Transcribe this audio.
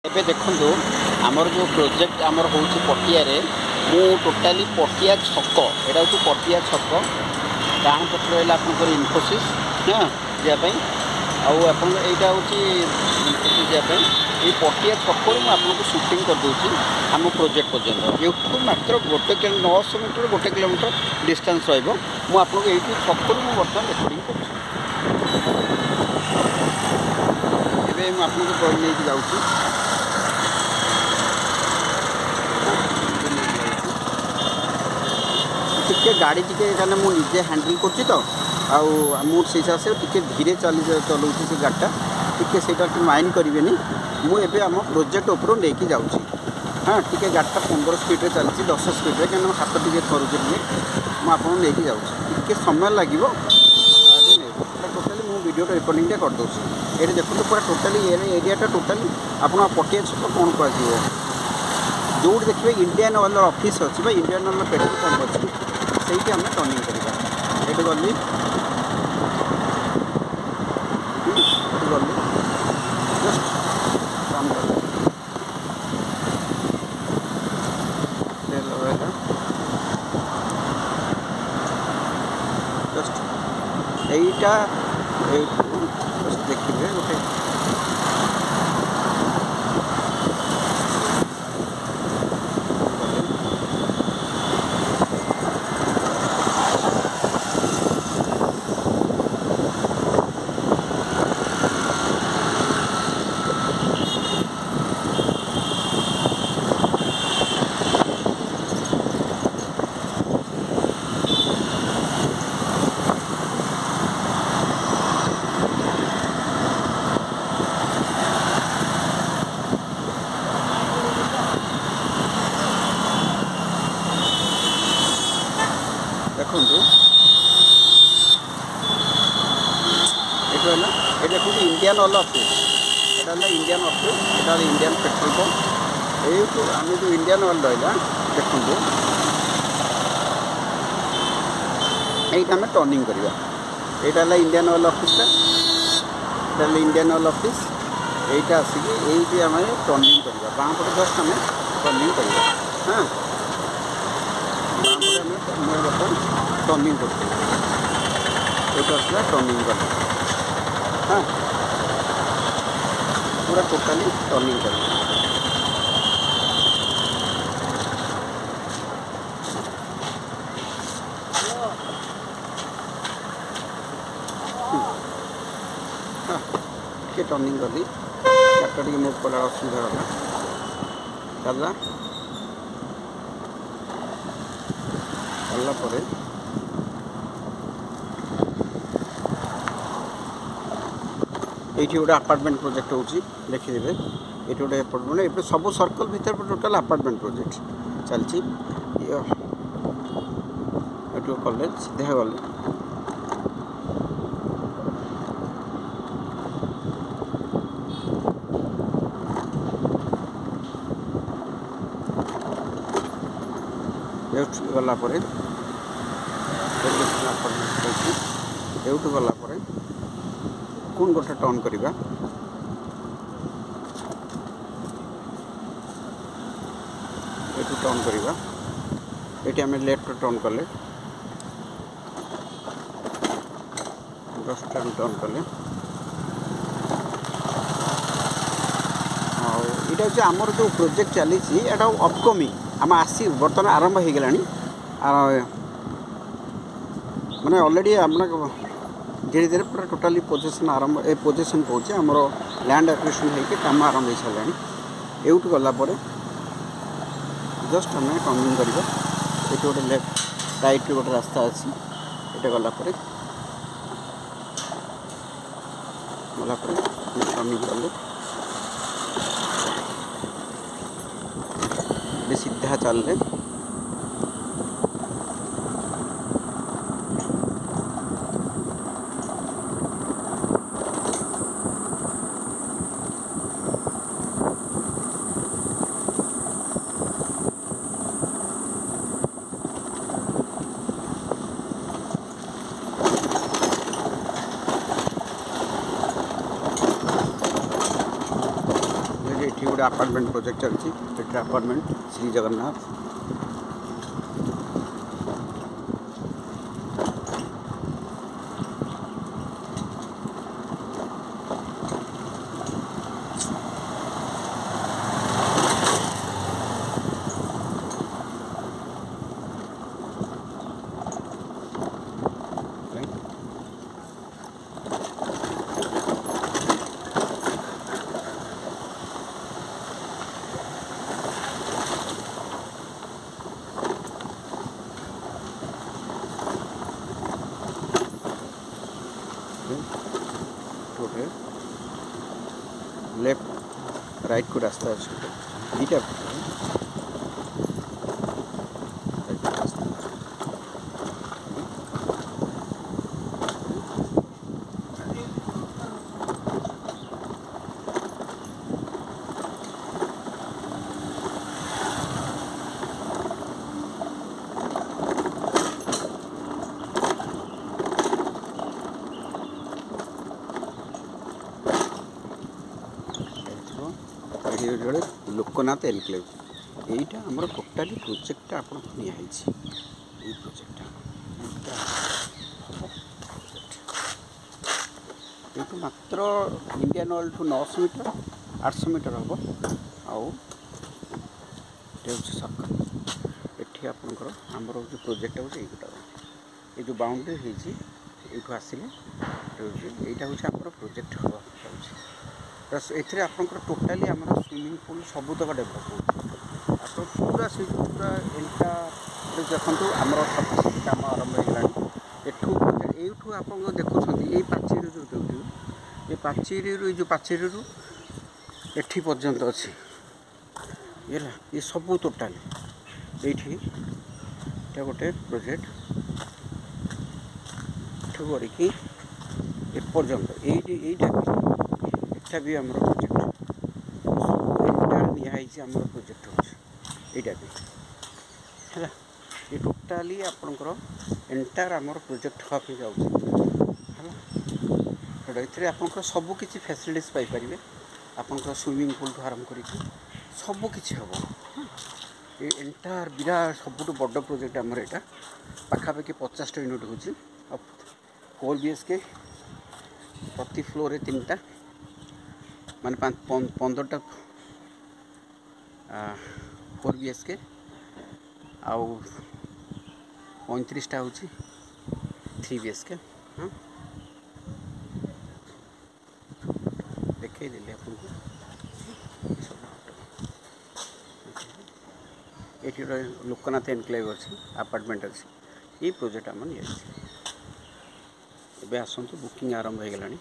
ଏବେ ଦେଖନ୍ତୁ ଆମର ଯେଉଁ ପ୍ରୋଜେକ୍ଟ ଆମର ହେଉଛି ପଟିଆରେ, ମୁଁ ଟୋଟାଲି ପଟିଆ ଛକ, ଏଇଟା ହେଉଛି ପଟିଆ ଛକ, ଡାହାଣ ପଟେ ରହିଲା ଆପଣଙ୍କର ଇନଫୋସିସ୍ ଯିବା ପାଇଁ, ଆଉ ଆପଣଙ୍କର ଏଇଟା ହେଉଛି ଇନଫୋସିସ୍ ଯିବା ପାଇଁ। এই ପଟିଆ ଛକରୁ ମୁଁ ଆପଣଙ୍କୁ ସୁଟିଂ କରିଦେଉଛି ଆମ ପ୍ରୋଜେକ୍ଟ ପର୍ଯ୍ୟନ୍ତ। ଏଠୁ ମାତ୍ର 900 ମିଟର 1 କିଲୋମିଟର ଡିଷ୍ଟାନ୍ସ ରହିବ। ମୁଁ ଆପଣଙ୍କୁ ଏଇଠି ଛକରୁ ମୁଁ ବର୍ତ୍ତମାନ ରେକର୍ଡ଼ିଂ କରୁଛି। ଏବେ ମୁଁ ଆପଣଙ୍କୁ ନେଇକି ଯାଉଛି। ଟିକେ ଗାଡ଼ି ଟିକେ କାରଣ ମୁଁ ନିଜେ ହ୍ୟାଣ୍ଡେଲ୍ କରୁଛି ତ, ଆଉ ମୁଁ ସେଇ ହିସାବରେ ଟିକେ ଧୀରେ ଚଲାଉଛି ସେ ଗାଡ଼ିଟା, ଟିକେ ସେଇଟା ଟିକେ ମାଇଣ୍ଡ କରିବେନି। ମୁଁ ଏବେ ଆମ ପ୍ରୋଜେକ୍ଟ ଉପରୁ ନେଇକି ଯାଉଛି। ଟିକେ ଗାଡ଼ିଟା 15 ସ୍ପିଡ଼ରେ ଚାଲିଛି, 10 ସ୍ପିଡ଼ରେ, କାରଣ ହାତ ଟିକେ ଥରୁଛି ଟିକେ। ମୁଁ ଆପଣଙ୍କୁ ନେଇକି ଯାଉଛି, ଟିକେ ସମୟ ଲାଗିବ। ଟୋଟାଲି ମୁଁ ଭିଡ଼ିଓଟା ରେକର୍ଡ଼ିଂଟା କରିଦେଉଛି। ଏଠି ଦେଖନ୍ତୁ ପୁରା ଟୋଟାଲି ଏରିଆଟା ଟୋଟାଲି ଆପଣ ପଟିଆ ଛକ କ'ଣ କୁହାଯିବ, ଯେଉଁଠି ଦେଖିବେ ଇଣ୍ଡିଆନ୍ ଅଏଲ୍ର ଅଫିସ୍ ଅଛି ବା ଇଣ୍ଡିଆନ୍ ଅଏଲ୍ର ପେଟ୍ରୋଲ୍ ପମ୍ପ ଅଛି, ସେଇଠି ଆମେ ଟର୍ଣ୍ଣିଂ କରିବା। ଏଠି ଗଲି ଜଷ୍ଟ କାମ କଲି, ଜଷ୍ଟ এইটা ଦେଖିବେ ଗୋଟେ ଦେଖନ୍ତୁ ଏଇଟା ହେଲା, ଏଇଟା ଦେଖନ୍ତୁ ଇଣ୍ଡିଆନ୍ ଅଏଲ୍ ଅଫିସ୍, ଏଇଟା ହେଲା ଇଣ୍ଡିଆନ୍ ଅଫିସ୍, ଏଇଟା ହେଲା ଇଣ୍ଡିଆନ୍ ପେଟ୍ରୋଲ୍ ପମ୍ପ। ଏଇଠୁ ଆମେ ଯେଉଁ ଇଣ୍ଡିଆନ୍ ଅଏଲ୍ ରହିଲା, ଦେଖନ୍ତୁ এইটা ଆମେ ଟର୍ଣ୍ଣିଂ କରିବା। এইটা ହେଲା ଇଣ୍ଡିଆନ୍ ଅଏଲ୍ ଅଫିସ୍ଟା, ଏଇଟା ହେଲା ଇଣ୍ଡିଆନ୍ ଅଏଲ୍ ଅଫିସ୍। এইটা ଆସିକି ଏଇଠି ଆମେ ଟର୍ଣ୍ଣିଂ କରିବା, ବାଁ ପଟେ ଜଷ୍ଟ ଆମେ ଟର୍ଣ୍ଣିଂ କରିବା। ବାଁ ପଟେ ଆମେ ବର୍ତ୍ତମାନ ଟର୍ଣ୍ଣିଂ କରୁଛୁ। এইটা আসলে ଟର୍ଣ୍ଣିଂ କଲେ ପୁରା ଟୋଟାଲି ଟର୍ଣ୍ଣିଂ କଲେ। ଟିକେ ଟର୍ଣ୍ଣିଂ କଲି, ଗାଡ଼ିଟା ଟିକେ ମୁଭ୍ କଲା, ଅସୁବିଧା ହେଲା, ଚାଲିଲା। ଚାଲିଲା ପରେ এইটি গোটে আপার্টমেন্ট প্রজেক্ট হচ্ছে, দেখিদেবে এটি গোটে আপার্টমেন্ট। এপরে সবু সর্কল ভিতরে টোটাল আপার্টমেন্ট প্রজেক্ট চালছি। এটি কলেজ দেখা গলে গলা পরে এউঠু গলা পরে কোন গোটা টর্ন করিবা, এটু টর্ন করিবা। এটি আমি লেফট টর্ন কলে, জস্ট টর্ন কলে। এটা হচ্ছে আমার যে প্রজেক্ট চালিছি, এটা অপকমিং আমি আসি বর্তমান আরম্ভ হয়ে গেলানি। মানে অলরেডি আপনার धीरे धीरे पूरा टोटाली पोजिशन आरंभ, ए पोजिशन कौचे आमर लैंड एक्विजिशन होकर काम आरंभ हो सारे। एवटू गलापर जस्ट आम टर्निंग करवा। ये गोटे लेफ्ट राइट गोटे रास्ता अच्छी, ये गलापर टर्निंग कले सीधा चलले अपार्टमेंट प्रोजेक्ट चलती apartment Shri Jagannath left right को रास्ता अच्छे दुटा जोड़े लोकनाथ एनक्लेव यहीटा आमर टोटाली प्रोजेक्टा आप प्रोजेक्टा ये मात्र इंडियन ऑयल ठू 900 मीटर 800 मीटर हम आउ सर्कल ये आपंकर आमर जो प्रोजेक्ट हो ये जो बाउंड्री हो आसिले यहाँ हूँ आम प्रोजेक्ट हम ए आपंकर टोटाली आम स्विमिंग पूल सबुतक डेभलप हो पूरा से पूरा एंटा देखो आमर सफासफी कम आरंभ हो एठू आप देखुं ये पाचेरी जो देखिए ये पाचेरी जो पाचेरी एठी पर्यंत अच्छी ये सब टोटाली ये गोटे प्रोजेक्ट एठू करके एपर्यंत यहाँ भी आम प्रोजेक्ट दिखाई आम प्रोजेक्ट होटा भी है ये टोटाली आपंकर एंटायर आम प्रोजेक्ट हाँ जाऊँगा आपंकर सबकि फैसिलिटीज पाइपर आपंकर स्विमिंग पूल ठूँ आरम्भ कर सबकि हम ये एंटायर विराट सबुठ बड़ प्रोजेक्ट आमर यहाँ पाखापाखि 50 यूनिट हो 4 BHK प्रति फ्लोर 3टा माने 15टा 4 BHK आउ 35टा हूँ 3 BHK हाँ देखिए आपको ये लोकनाथ एनक्लेव अच्छी अपार्टमेंट अच्छी ये प्रोजेक्ट आम नहीं आसतु बुकिंग आरंभ हो गलानी।